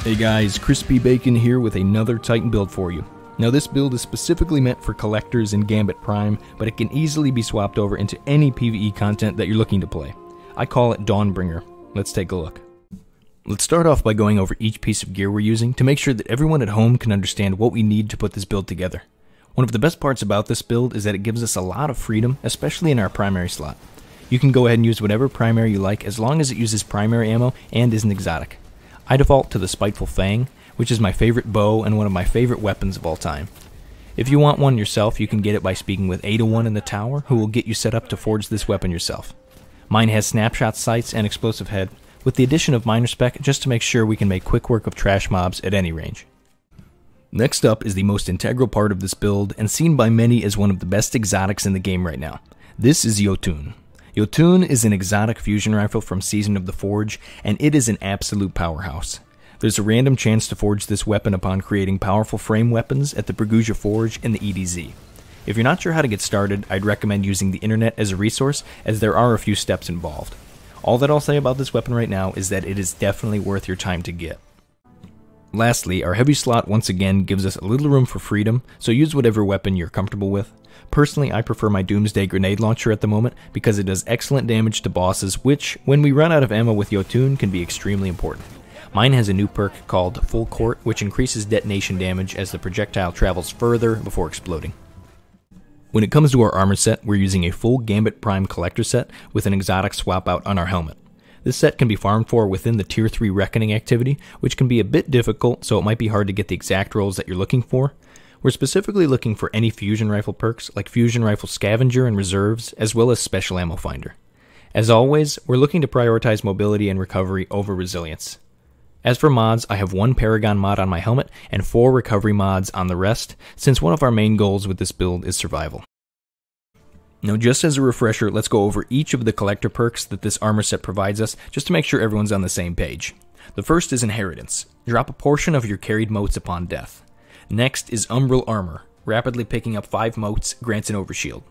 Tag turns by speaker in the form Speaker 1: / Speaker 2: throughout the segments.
Speaker 1: Hey guys, Crispy Bacon here with another Titan build for you. Now this build is specifically meant for collectors in Gambit Prime, but it can easily be swapped over into any PVE content that you're looking to play. I call it Dawnbringer. Let's take a look. Let's start off by going over each piece of gear we're using to make sure that everyone at home can understand what we need to put this build together. One of the best parts about this build is that it gives us a lot of freedom, especially in our primary slot. You can go ahead and use whatever primary you like as long as it uses primary ammo and is an exotic. I default to the Spiteful Fang, which is my favorite bow and one of my favorite weapons of all time. If you want one yourself, you can get it by speaking with Ada1 in the tower, who will get you set up to forge this weapon yourself. Mine has snapshot sights and explosive head, with the addition of minor spec just to make sure we can make quick work of trash mobs at any range. Next up is the most integral part of this build, and seen by many as one of the best exotics in the game right now. This is Jotunn. Jotunn is an exotic fusion rifle from Season of the Forge, and it is an absolute powerhouse. There's a random chance to forge this weapon upon creating powerful frame weapons at the Briguja Forge in the EDZ. If you're not sure how to get started, I'd recommend using the internet as a resource, as there are a few steps involved. All that I'll say about this weapon right now is that it is definitely worth your time to get. Lastly, our heavy slot once again gives us a little room for freedom, so use whatever weapon you're comfortable with. Personally, I prefer my Doomsday grenade launcher at the moment because it does excellent damage to bosses, which, when we run out of ammo with Jotunn, can be extremely important. Mine has a new perk called Full Court, which increases detonation damage as the projectile travels further before exploding. When it comes to our armor set, we're using a full Gambit Prime collector set with an exotic swap out on our helmet. This set can be farmed for within the Tier 3 Reckoning activity, which can be a bit difficult, so it might be hard to get the exact rolls that you're looking for. We're specifically looking for any fusion rifle perks like Fusion Rifle Scavenger and Reserves, as well as Special Ammo Finder. As always, we're looking to prioritize mobility and recovery over resilience. As for mods, I have one Paragon mod on my helmet and 4 recovery mods on the rest, since one of our main goals with this build is survival. Now just as a refresher, let's go over each of the collector perks that this armor set provides us, just to make sure everyone's on the same page. The first is Inheritance. Drop a portion of your carried motes upon death. Next is Umbral Armor. Rapidly picking up 5 motes grants an overshield.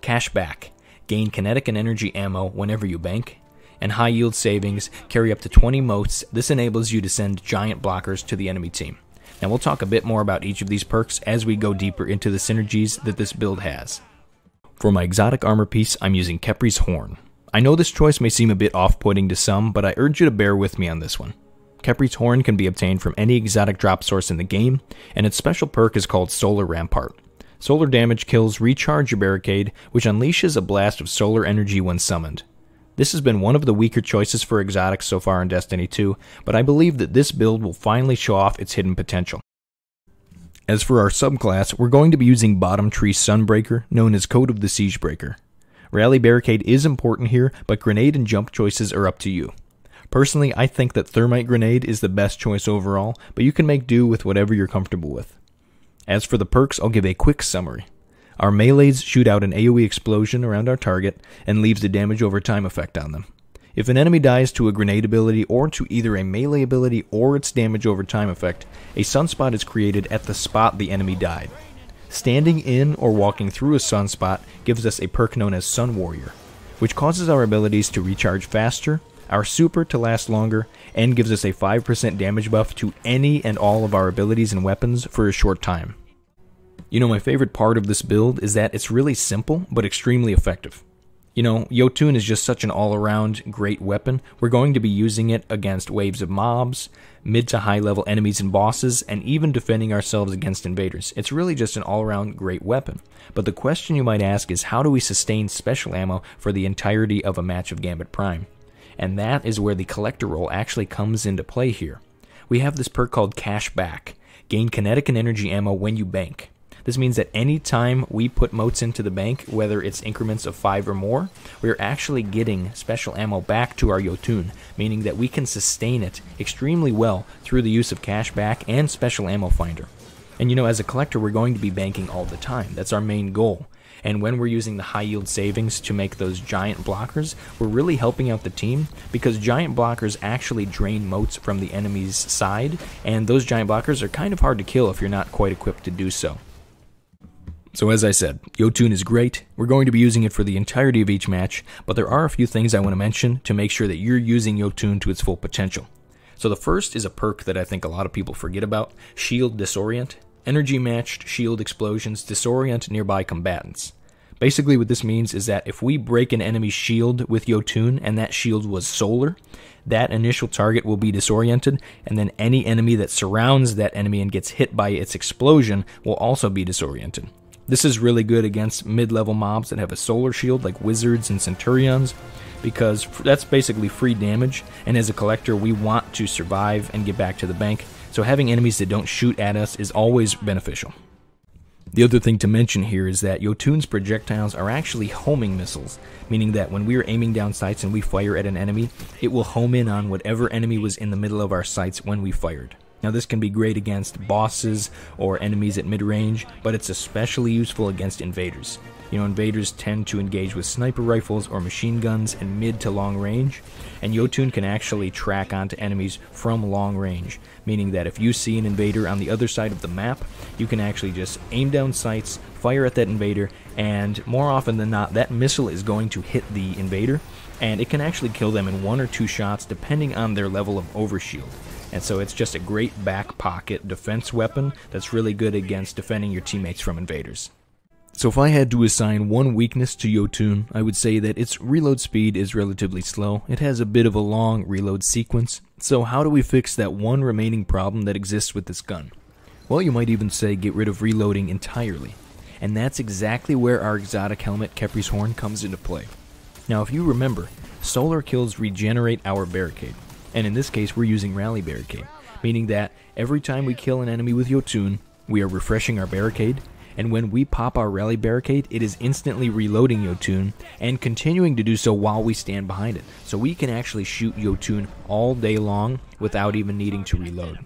Speaker 1: Cash Back. Gain kinetic and energy ammo whenever you bank. And High Yield Savings. Carry up to 20 motes. This enables you to send giant blockers to the enemy team. Now we'll talk a bit more about each of these perks as we go deeper into the synergies that this build has. For my exotic armor piece, I'm using Khepri's Horn. I know this choice may seem a bit off-putting to some, but I urge you to bear with me on this one. Khepri's Horn can be obtained from any exotic drop source in the game, and its special perk is called Solar Rampart. Solar damage kills recharge your barricade, which unleashes a blast of solar energy when summoned. This has been one of the weaker choices for exotics so far in Destiny 2, but I believe that this build will finally show off its hidden potential. As for our subclass, we're going to be using Bottom Tree Sunbreaker, known as Code of the Siegebreaker. Rally Barricade is important here, but grenade and jump choices are up to you. Personally, I think that Thermite Grenade is the best choice overall, but you can make do with whatever you're comfortable with. As for the perks, I'll give a quick summary. Our melees shoot out an AoE explosion around our target and leaves a damage over time effect on them. If an enemy dies to a grenade ability or to either a melee ability or its damage over time effect, a sunspot is created at the spot the enemy died. Standing in or walking through a sunspot gives us a perk known as Sun Warrior, which causes our abilities to recharge faster, our super to last longer, and gives us a 5% damage buff to any and all of our abilities and weapons for a short time. You know, my favorite part of this build is that it's really simple but extremely effective. You know, Jotunn is just such an all-around great weapon. We're going to be using it against waves of mobs, mid to high level enemies and bosses, and even defending ourselves against invaders. It's really just an all-around great weapon. But the question you might ask is, how do we sustain special ammo for the entirety of a match of Gambit Prime? And that is where the collector role actually comes into play here. We have this perk called Cash Back. Gain kinetic and energy ammo when you bank. This means that any time we put motes into the bank, whether it's increments of 5 or more, we're actually getting special ammo back to our Jotunn, meaning that we can sustain it extremely well through the use of Cash Back and Special Ammo Finder. And you know, as a collector, we're going to be banking all the time. That's our main goal. And when we're using the high yield savings to make those giant blockers, we're really helping out the team, because giant blockers actually drain motes from the enemy's side, and those giant blockers are kind of hard to kill if you're not quite equipped to do so. So as I said, Jotunn is great. We're going to be using it for the entirety of each match, but there are a few things I want to mention to make sure that you're using Jotunn to its full potential. So the first is a perk that I think a lot of people forget about, Shield Disorient. Energy matched shield explosions disorient nearby combatants. Basically what this means is that if we break an enemy's shield with Jotunn and that shield was solar, that initial target will be disoriented, and then any enemy that surrounds that enemy and gets hit by its explosion will also be disoriented. This is really good against mid-level mobs that have a solar shield like wizards and centurions, because that's basically free damage, and as a collector we want to survive and get back to the bank, so having enemies that don't shoot at us is always beneficial. The other thing to mention here is that Jotunn's projectiles are actually homing missiles, meaning that when we are aiming down sights and we fire at an enemy, it will home in on whatever enemy was in the middle of our sights when we fired. Now this can be great against bosses or enemies at mid-range, but it's especially useful against invaders. You know, invaders tend to engage with sniper rifles or machine guns in mid to long range, and Jotunn can actually track onto enemies from long range, meaning that if you see an invader on the other side of the map, you can actually just aim down sights, fire at that invader, and more often than not, that missile is going to hit the invader, and it can actually kill them in 1 or 2 shots depending on their level of overshield. And so it's just a great back pocket defense weapon that's really good against defending your teammates from invaders. So if I had to assign one weakness to Jotunn, I would say that its reload speed is relatively slow. It has a bit of a long reload sequence. So how do we fix that one remaining problem that exists with this gun? Well, you might even say get rid of reloading entirely. And that's exactly where our exotic helmet, Khepri's Horn, comes into play. Now if you remember, solar kills regenerate our barricade. And in this case we're using Rally Barricade, meaning that every time we kill an enemy with Jotunn, we are refreshing our barricade, and when we pop our Rally Barricade, it is instantly reloading Jotunn and continuing to do so while we stand behind it. So we can actually shoot Jotunn all day long without even needing to reload.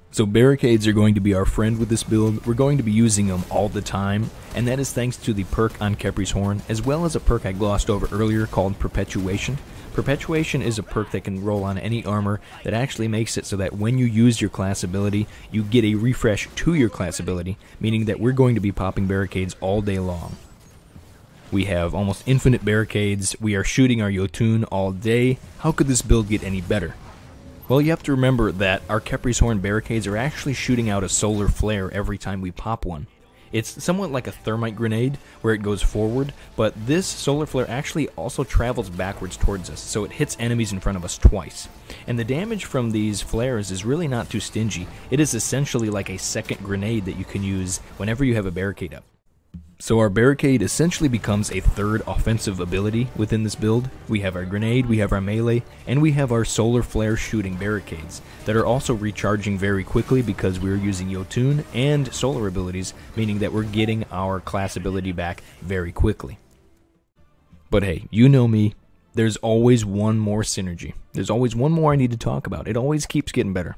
Speaker 1: So barricades are going to be our friend with this build. We're going to be using them all the time, and that is thanks to the perk on Khepri's Horn, as well as a perk I glossed over earlier called Perpetuation. Perpetuation is a perk that can roll on any armor that actually makes it so that when you use your class ability, you get a refresh to your class ability, meaning that we're going to be popping barricades all day long. We have almost infinite barricades, we are shooting our Jotunn all day. How could this build get any better? Well, you have to remember that our Khepri's Horn barricades are actually shooting out a solar flare every time we pop one. It's somewhat like a thermite grenade, where it goes forward, but this solar flare actually also travels backwards towards us, so it hits enemies in front of us twice. And the damage from these flares is really not too stingy. It is essentially like a second grenade that you can use whenever you have a barricade up. So our barricade essentially becomes a third offensive ability within this build. We have our grenade, we have our melee, and we have our solar flare shooting barricades that are also recharging very quickly because we're using Jotunn and solar abilities, meaning that we're getting our class ability back very quickly. But hey, you know me, there's always one more synergy. There's always one more I need to talk about. It always keeps getting better.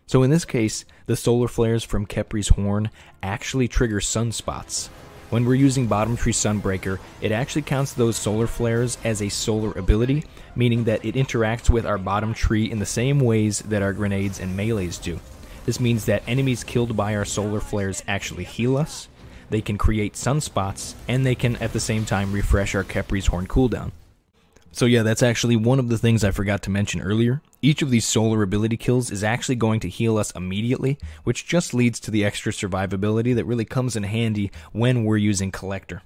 Speaker 1: So in this case, the solar flares from Khepri's Horn actually trigger sunspots. When we're using Bottom Tree Sunbreaker, it actually counts those solar flares as a solar ability, meaning that it interacts with our bottom tree in the same ways that our grenades and melees do. This means that enemies killed by our solar flares actually heal us, they can create sunspots, and they can at the same time refresh our Khepri's Horn cooldown. So yeah, that's actually one of the things I forgot to mention earlier. Each of these solar ability kills is actually going to heal us immediately, which just leads to the extra survivability that really comes in handy when we're using Collector.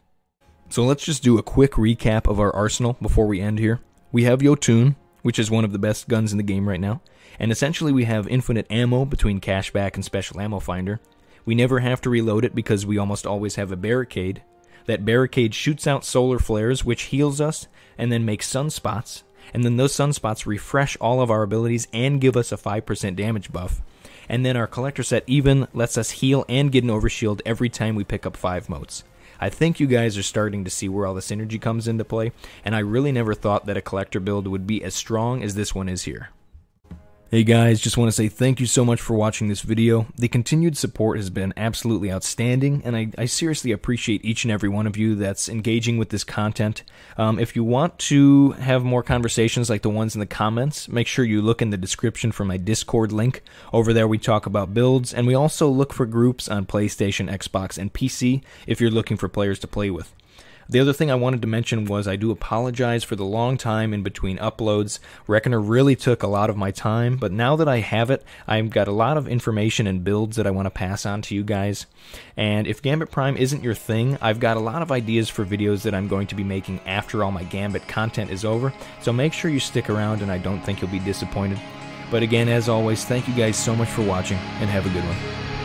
Speaker 1: So let's just do a quick recap of our arsenal before we end here. We have Jotunn, which is one of the best guns in the game right now, and essentially we have infinite ammo between Cashback and Special Ammo Finder. We never have to reload it because we almost always have a barricade. That barricade shoots out solar flares, which heals us, and then makes sunspots, and then those sunspots refresh all of our abilities and give us a 5% damage buff. And then our collector set even lets us heal and get an overshield every time we pick up 5 motes. I think you guys are starting to see where all the synergy comes into play, and I really never thought that a collector build would be as strong as this one is here. Hey guys, just want to say thank you so much for watching this video. The continued support has been absolutely outstanding, and I seriously appreciate each and every one of you that's engaging with this content. If you want to have more conversations like the ones in the comments, make sure you look in the description for my Discord link. Over there we talk about builds, and we also look for groups on PlayStation, Xbox, and PC if you're looking for players to play with. The other thing I wanted to mention was I do apologize for the long time in between uploads. Reckoner really took a lot of my time, but now that I have it, I've got a lot of information and builds that I want to pass on to you guys. And if Gambit Prime isn't your thing, I've got a lot of ideas for videos that I'm going to be making after all my Gambit content is over, so make sure you stick around and I don't think you'll be disappointed. But again, as always, thank you guys so much for watching, and have a good one.